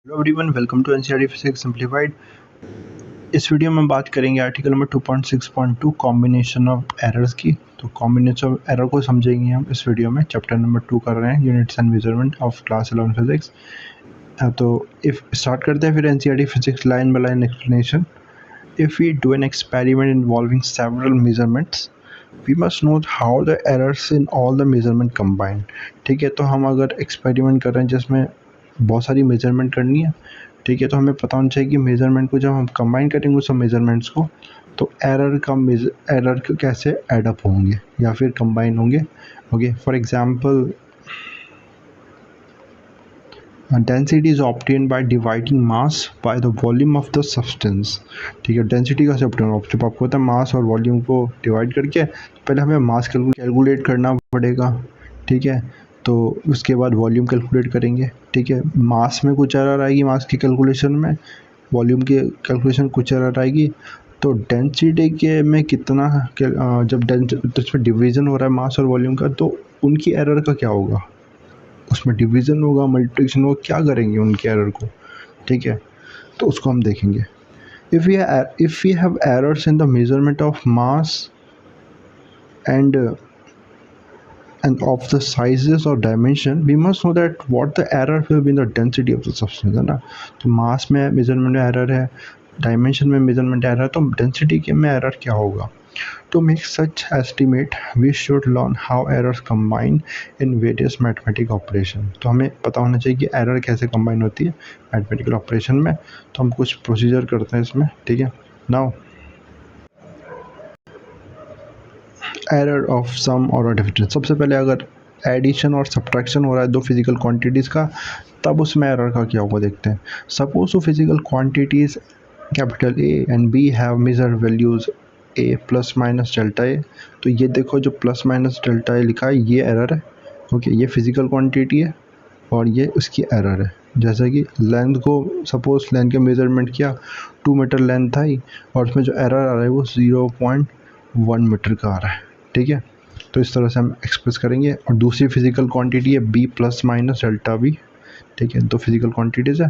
Hello everyone, welcome to NCERT physics simplified. इस video में बात करेंगे article number 2.6.2 combination of errors की। तो कॉम्बिनेशन ऑफ एरर को समझेंगे हम इस वीडियो में। चैप्टर नंबर 2 कर रहे हैं, units and measurement of class 11 physics. तो इफ स्टार्ट करते हैं फिर NCERT physics line by line explanation. If we do an experiment involving several measurements we must know how the errors in all the measurement combined. ठीक है, तो हम अगर experiment कर रहे हैं जिसमें बहुत सारी मेजरमेंट करनी है, ठीक है, तो हमें पता होना चाहिए कि मेजरमेंट को जब हम कंबाइन करेंगे उस सब मेजरमेंट्स को, तो एरर कैसे एडअप होंगे या फिर कंबाइन होंगे। Okay, for example density is obtained by dividing mass by the volume of the substance. ठीक है, डेंसिटी कैसे ऑब्टेन होगा? जब आपको पता है मास और वॉल्यूम को डिवाइड करके, तो पहले हमें मास कैलकुलेट करना पड़ेगा। ठीक है, तो उसके बाद वॉल्यूम कैलकुलेट करेंगे। ठीक है, मास में कुछ एरर आएगी, मास की कैलकुलेशन में, वॉल्यूम की कैलकुलेशन कुछ एरर आएगी। तो डेंसिटी के में कितना जब इसमें डिवीज़न हो रहा है मास और वॉल्यूम का, तो उनकी एरर का क्या होगा? उसमें डिवीज़न होगा, मल्टीप्लिकेशन होगा, क्या करेंगे उनके एरर को? ठीक है, तो उसको हम देखेंगे। If we have errors in the measurement of mass and of the sizes or dimension, we must know that what the error will be in the density of the substance, है ना। तो मास में मेजरमेंट में error है, dimension में measurement error है, तो density के में एरर क्या होगा? To make such estimate, we should learn how errors combine in various mathematical operation। तो हमें पता होना चाहिए कि एरर कैसे कंबाइन होती है मैथमेटिकल ऑपरेशन में। तो हम कुछ प्रोसीजर करते हैं इसमें। ठीक है, नाउ एरर ऑफ सम और डिफरेंस। सबसे पहले अगर एडिशन और सब्ट्रैक्शन हो रहा है दो फिजिकल क्वांटिटीज़ का, तब उसमें एरर का क्या होगा देखते हैं। Suppose two physical quantities capital A and B have measured values A plus minus delta A. तो ये देखो, जो प्लस माइनस डेल्टा ए लिखा है ये एरर है। ओके, ये फिजिकल क्वांटिटी है और ये उसकी एरर है। जैसे कि लेंथ को, सपोज लेंथ का मेजरमेंट किया, 2 मीटर लेंथ आई और उसमें जो एरर आ रहा है वो 0.1 मीटर का आ रहा है। ठीक है, तो इस तरह से हम एक्सप्रेस करेंगे। और दूसरी फिजिकल क्वांटिटी है B plus minus delta B. ठीक है, दो फिजिकल क्वांटिटीज़ है।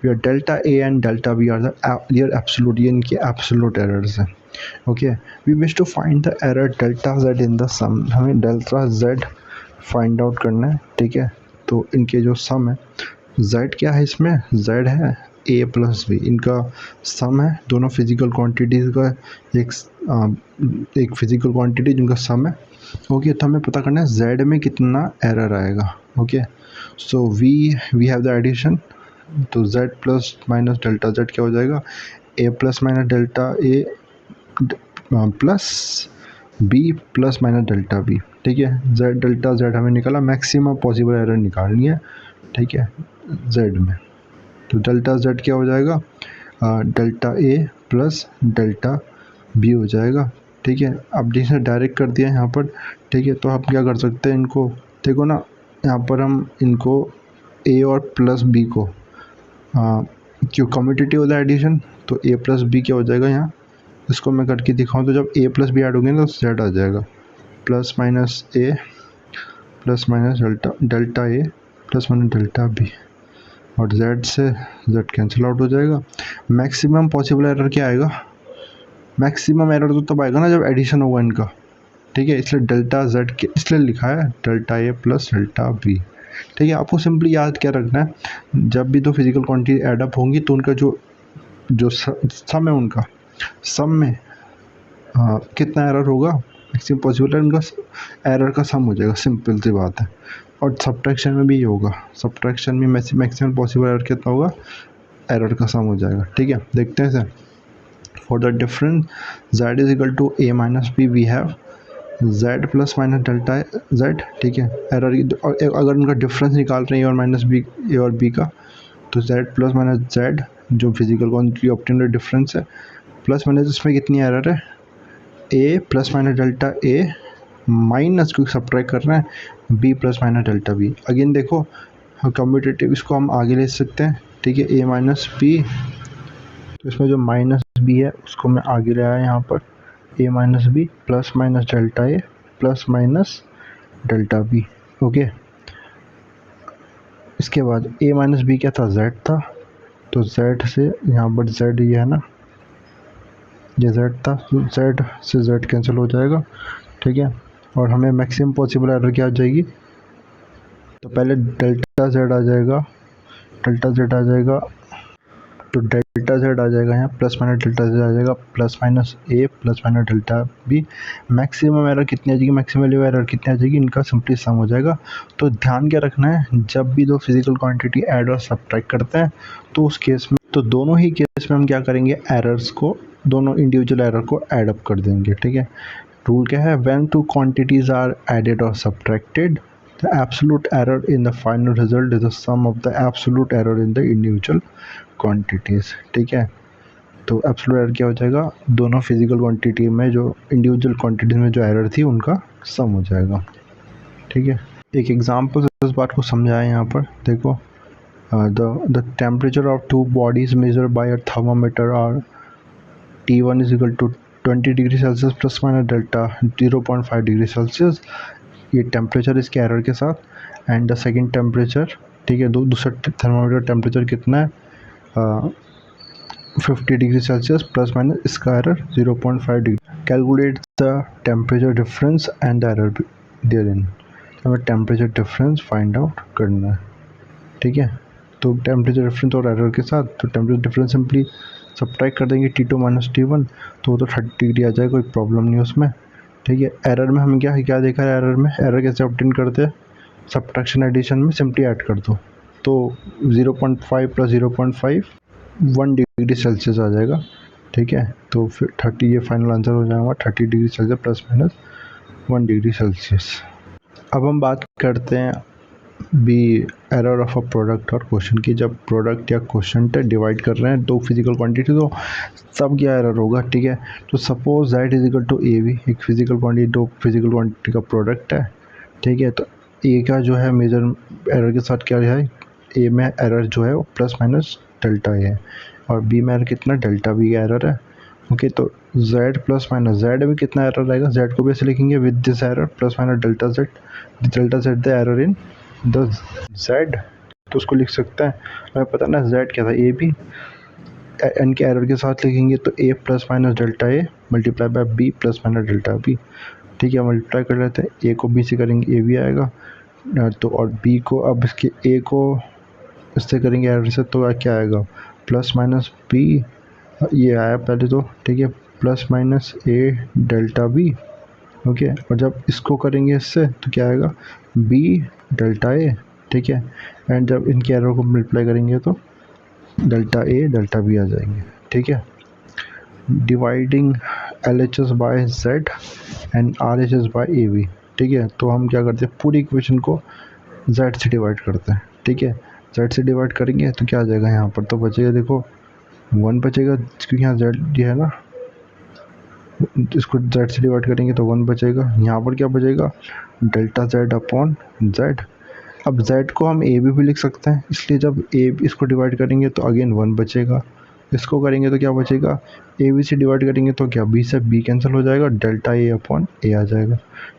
We delta A and delta B are the absolute, ये इनके एब्सोल्यूट एरर्स हैं। Okay, we wish to find the error delta Z in the sum. हमें delta Z find out करना है। ठीक है, तो इनके जो सम है, जेड क्या है इसमें? जेड है ए प्लस बी, इनका सम है दोनों फिजिकल क्वांटिटीज़ का। एक फिजिकल क्वांटिटी जिनका सम है। ओके, तो हमें पता करना है जेड में कितना एरर आएगा। Okay, so we have the addition. तो Z plus minus delta Z क्या हो जाएगा? A plus minus delta A plus B plus minus delta B. ठीक है, जेड डेल्टा जेड हमें निकाला, मैक्सिमम पॉसिबल एरर निकालनी है। ठीक है, जेड में, तो डेल्टा जेड क्या हो जाएगा? Delta A plus delta B हो जाएगा। ठीक है, अब जिसने डायरेक्ट कर दिया यहाँ पर। ठीक है, तो आप क्या कर सकते हैं, इनको देखो ना, यहाँ पर हम इनको ए और प्लस बी को क्यों कम्यूटेटिव होता है एडिशन, तो ए प्लस बी क्या हो जाएगा यहाँ, इसको मैं करके दिखाऊँ तो जब ए प्लस बी ऐड होंगे ना तो जेड आ जाएगा। Plus minus A plus minus delta A plus minus delta B, और z से z कैंसिल आउट हो जाएगा। मैक्सिमम पॉसिबल एरर क्या आएगा? मैक्सिमम एरर तो तब आएगा ना जब एडिशन होगा इनका। ठीक है, इसलिए डेल्टा z के इसलिए लिखा है delta A plus delta B. ठीक है, आपको सिंपली याद क्या रखना है, जब भी दो फिजिकल क्वांटिटी एडअप होंगी तो उनका जो सम है, उनका सम में कितना एरर होगा, मैक्सिमम पॉसिबल उनका एरर का सम हो जाएगा। सिंपल सी बात है। और सब्ट्रैक्शन में भी ये होगा, सब्ट्रैक्शन में मैक्सिमम पॉसिबल एरर कितना होगा, एरर का सम हो जाएगा। ठीक है, देखते हैं sir. For the difference z is equal to A minus B, we have z plus minus delta z। ठीक है, एरर अगर उनका डिफरेंस निकाल रहे हैं ए और माइनस बी, ए और बी का, तो z प्लस माइनस z जो फिजिकल क्वांटिटी ऑब्टेन डिफरेंस है, प्लस माइनस इसमें कितनी एरर है, A plus minus delta A minus को सब्ट्रैक्ट कर रहे हैं B plus minus delta B. Again देखो, कम्यूटेटिव इसको हम आगे ले सकते हैं। ठीक है, ए माइनस बी, तो इसमें जो माइनस बी है उसको मैं आगे ले आया यहाँ पर, A minus B plus minus delta A plus minus delta B. Okay, इसके बाद ए माइनस बी क्या था, जेड था। तो z से यहाँ पर z ये है ना, ये z था, z से z कैंसिल हो जाएगा, ठीक है। और हमें मैक्सिमम पॉसिबल एरर क्या आ जाएगी, तो पहले डेल्टा z आ जाएगा, डेल्टा z आ जाएगा, तो डेल्टा z आ जाएगा यहाँ, प्लस माइनस डेल्टा z आ जाएगा, plus minus a plus minus delta b। Maximum error कितनी आ जाएगी, मैक्सिमम वैल्यू एरर कितनी आ जाएगी, इनका सिंपली सम हो जाएगा। तो ध्यान क्या रखना है, जब भी दो फिजिकल क्वांटिटी ऐड और सब्ट्रैक्ट करते हैं तो उस केस में, तो दोनों ही केस में हम क्या करेंगे, एरर्स को, दोनों इंडिविजुअल एरर को ऐड अप कर देंगे, ठीक है। रूल क्या है, when two quantities are added और subtracted, the absolute error in the final result is the sum of the absolute error in the individual quantities, ठीक है। तो एब्सोल्यूट एरर क्या हो जाएगा, दोनों फिजिकल क्वांटिटी में जो इंडिविजुअल क्वांटिटीज में जो एरर थी उनका सम हो जाएगा, ठीक है। एक एग्जांपल से इस बात को समझाएं यहाँ पर, देखो, the temperature of two bodies measured by a thermometer are T1 is equal to 20 degree Celsius plus minus delta 0.5 degree Celsius, ये टेम्परेचर इसके एरर के साथ, एंड द सेकंड टेम्परेचर, ठीक है, दूसरा थर्मामीटर टेम्परेचर कितना है, 50 डिग्री सेल्सियस प्लस माइनस इसका error 0.5 degree. Calculate the temperature difference and the error therein, हमें टेम्परेचर डिफरेंस फाइंड आउट करना है, ठीक है। तो टेम्परेचर डिफरेंस और एरर के साथ, तो टेम्परेचर डिफरेंस सिंपली सब्ट्रैक्ट कर देंगे T2 माइनस T1, तो वो तो 30 डिग्री आ जाएगा, कोई प्रॉब्लम नहीं उसमें, ठीक है। एरर में हम क्या देखा है, एरर में एरर कैसे ऑब्टेन करते हैं, सब्ट्रैक्शन एडिशन में सिंपली ऐड कर दो, तो 0.5 प्लस 0.5 1 डिग्री सेल्सियस आ जाएगा, ठीक है। तो फिर 30, ये फाइनल आंसर हो जाएगा 30 degree Celsius plus minus 1 degree Celsius. अब हम बात करते हैं be error of a product और क्वेश्चन की। जब प्रोडक्ट या क्वेश्चन डिवाइड कर रहे हैं दो फिजिकल क्वांटिटी, तो सब क्या एरर होगा, ठीक है। तो suppose that is equal to A B, एक फिजिकल क्वांटिटी, दो फिजिकल क्वांटिटी का प्रोडक्ट है, ठीक है। तो ए का जो है मेजर एरर के साथ क्या है, ए में एरर जो है वो प्लस माइनस डेल्टा ए है, और बी में एरर कितना, डेल्टा बी का एरर है, ओके। तो z प्लस माइनस जेड में कितना एरर रहेगा, z को भी ऐसे लिखेंगे with this error plus minus delta z the error in the z, तो उसको लिख सकते हैं, हमें पता ना z क्या था, ए बी, एन के एरर के साथ लिखेंगे तो a plus minus delta A multiply by B plus minus delta B, ठीक है। मल्टीप्लाई कर लेते हैं, a को b से करेंगे a भी आएगा, तो और b को, अब इसके a को इससे करेंगे एरर से, तो क्या आएगा, प्लस माइनस b, ये आया पहले तो, ठीक है, plus minus a delta b, okay. और जब इसको करेंगे इससे तो क्या आएगा, b डेल्टा a, ठीक है। एंड जब इनके एरर को मल्टीप्लाई करेंगे तो डेल्टा a डेल्टा b आ जाएंगे, ठीक है। Dividing LHS by z and RHS by AB, ठीक है। तो हम क्या करते हैं, पूरी इक्वेशन को z से डिवाइड करते हैं, ठीक है। z से डिवाइड करेंगे तो क्या आ जाएगा, यहाँ पर तो बचेगा, देखो 1 बचेगा, क्योंकि यहाँ z ये है ना, इसको z से डिवाइड करेंगे तो 1 बचेगा, यहाँ पर क्या बचेगा, डेल्टा z अपॉन z। अब z को हम ए भी लिख सकते हैं, इसलिए जब ए इसको डिवाइड करेंगे तो अगेन 1 बचेगा, इसको करेंगे तो क्या बचेगा, ए बी से डिवाइड करेंगे तो क्या, बी से बी कैंसिल हो जाएगा, डेल्टा ए अपॉन ए आ जाएगा,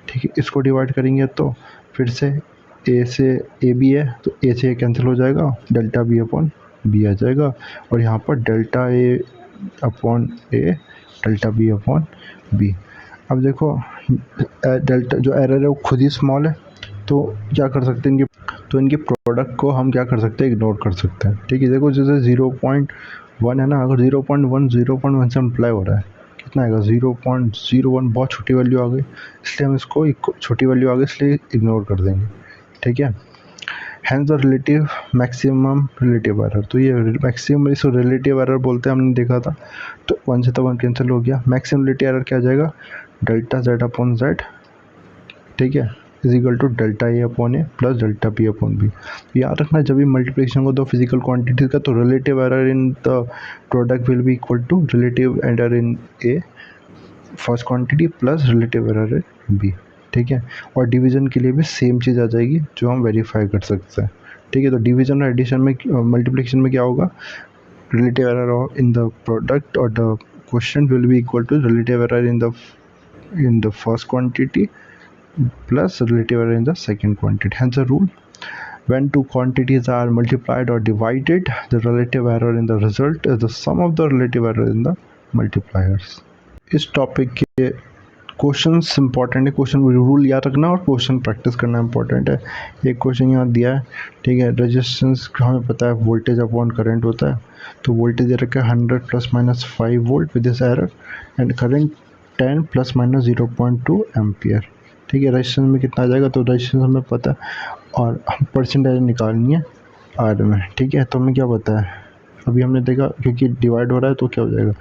ठीक है। इसको डिवाइड करेंगे तो फिर से ए से ए बी है, तो ए से ए कैंसिल हो जाएगा, डेल्टा बी अपॉन बी आ जाएगा, और यहाँ पर delta A upon A delta B upon B. अब देखो डेल्टा जो एरर है वो खुद ही स्मॉल है, तो क्या कर सकते हैं, इनके प्रोडक्ट को हम क्या कर सकते हैं, इग्नोर कर सकते हैं, ठीक है। देखो जैसे 0.1 है ना, अगर 0.1 से अप्लाई हो रहा है, कितना आएगा, 0.01, बहुत छोटी वैल्यू आ गई, इसलिए हम इसको छोटी वैल्यू आ गई इसलिए इग्नोर कर देंगे, ठीक है। Hence the relative maximum relative error, तो ये मैक्सिमम इसको रिलेटिव एरर बोलते हैं, हमने देखा था, तो 1 से तो 1 कैंसिल हो गया, मैक्सिमम रिलेटिव एरर क्या आ जाएगा, डेल्टा z अपॉन z, ठीक है, is equal to delta A upon A plus delta B upon B. याद रखना, जब भी मल्टीप्लिकेशन को दो फिजिकल क्वांटिटीज का, तो relative error in the product will be equal to relative error in a first quantity plus relative error in B, ठीक है। और डिवीजन के लिए भी सेम चीज़ आ जाएगी जो हम वेरीफाई कर सकते हैं, ठीक है। तो डिवीजन और एडिशन में, मल्टीप्लिकेशन में क्या होगा, relative error in the product और the quotient will be equal to relative error in the first quantity plus relative error in the second quantity. Hence the rule, When two quantities are multiplied or divided, the relative error in the result is the sum of the relative error in the multipliers. इस topic के questions important है, question rule याद रखना और question practice करना important है। एक question यहाँ दिया है, ठीक है, रेजिस्टेंस हमें पता है वोल्टेज अपॉन करंट होता है, तो वोल्टेज दे रखा है 100 ± 5 volt with this error and current 10 ± 0.2 ampere. ठीक है, रेजिस्टेंस में कितना आ जाएगा, तो रेजिस्टेंस हमें पता है और परसेंटेज निकालनी है आर में। ठीक है, तो हमें क्या पता है, अभी हमने देखा क्योंकि डिवाइड हो रहा है तो क्या हो जाएगा,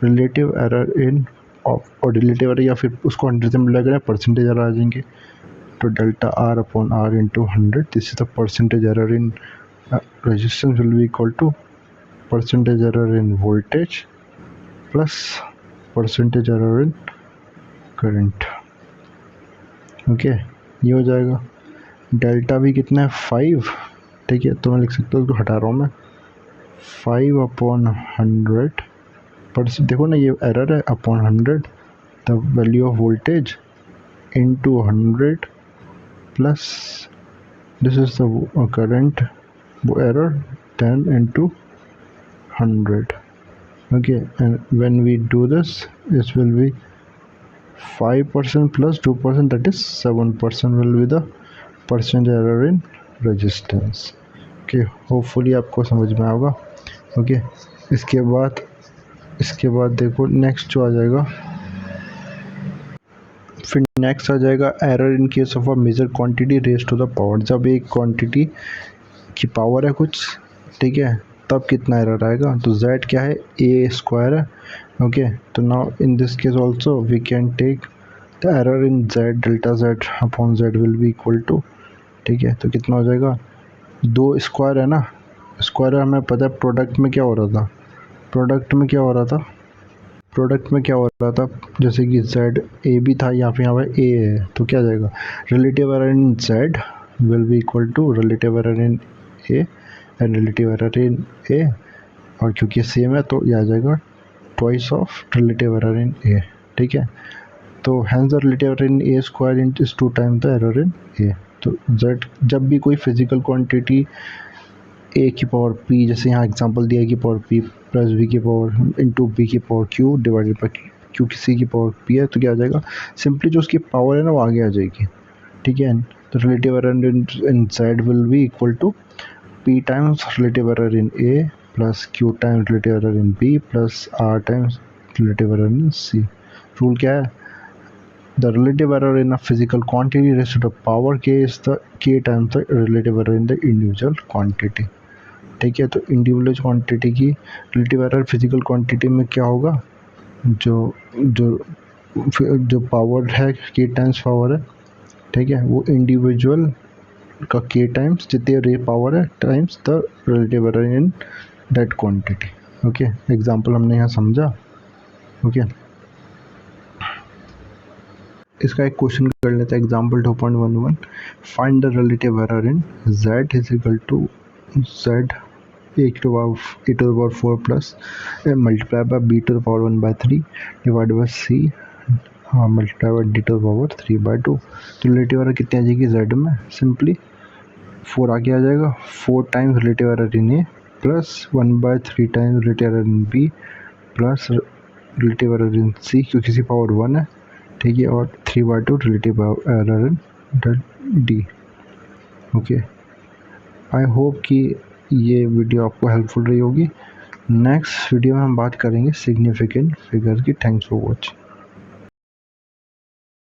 रिलेटिव एरर इन और रिलेटिव एरर या फिर उसको 100 से मिला करें परसेंटेज एरर आ जाएंगे, तो delta R upon R into 100, this is the percentage error in resistance will be equal to percentage error in voltage plus percentage error in current. Okay, ये हो जाएगा। डेल्टा भी कितना है 5, ठीक है, तो मैं लिख सकता हूँ, तो हटा रहा हूँ मैं 5 अपॉन 100 परसेंट, देखो ना ये एरर है, upon 100 the value of voltage into 100 plus this is the current error 10 into 100. Okay, and when we do this, this will be 5% plus 2%, that is 7% will be the percentage error in resistance. Okay, hopefully आपको समझ में आएगा। okay, इसके बाद देखो next जो आ जाएगा, फिर नेक्स्ट आ जाएगा error in case of a measured quantity raised to the power. जब एक क्वांटिटी की पावर है कुछ, ठीक है, तब कितना एरर आएगा, तो z क्या है, a स्क्वायर है। ओके, तो now in this case also we can take the error in z, delta z upon z will be equal to, ठीक है, तो कितना हो जाएगा, 2 स्क्वायर है ना, स्क्वायर हमें पता है प्रोडक्ट में क्या हो रहा था, प्रोडक्ट में क्या हो रहा था, जैसे कि z a भी था, यहाँ पे a है, तो क्या जाएगा, relative error in z will be equal to relative error in a and relative error in a, और क्योंकि सेम है तो यह आ जाएगा twice of relative error in a। ठीक है, तो hence the relative error in a square in is 2 times the error in a। तो z जब भी कोई फिजिकल क्वांटिटी a की पावर p, जैसे यहाँ एग्जांपल दिया है कि पावर p प्लस b की पावर इंटू b की power q divided by q की c की पावर p है, तो क्या आ जाएगा, सिंपली जो उसकी पावर है ना वो आगे आ जाएगी। ठीक है, तो relative error in z will be equal to p times relative error in a plus q times relative error in b plus r times relative error in c। Rule क्या है, the relative error in a physical quantity raised to the power k is the k times the relative error in the individual quantity। ठीक है, तो individual quantity की relative error physical quantity में क्या होगा, जो पावर है k टाइम्स पावर है, ठीक है, वो इंडिविजुअल का k टाइम्स जितने रे पावर है times the relative error in that quantity. Okay, example हमने यहाँ समझा। ओके, इसका एक क्वेश्चन कर लेते हैं, example 2.11, find the relative error in z is equal to z a to the power 4 plus multiply by b to the power 1/3 divide by c multiply by d to the power 3/2। तो relative error कितनी आ जाएगी z में, simply 4 आगे आ जाएगा, 4 times relative error in a plus 1/3 times relative error in b plus relative error in c क्योंकि c power 1 है, ठीक है, और 3/2 relative error in D. Okay, I hope कि ये वीडियो आपको हेल्पफुल रही होगी। नेक्स्ट वीडियो में हम बात करेंगे सिग्निफिकेंट फिगर की। Thanks for watching.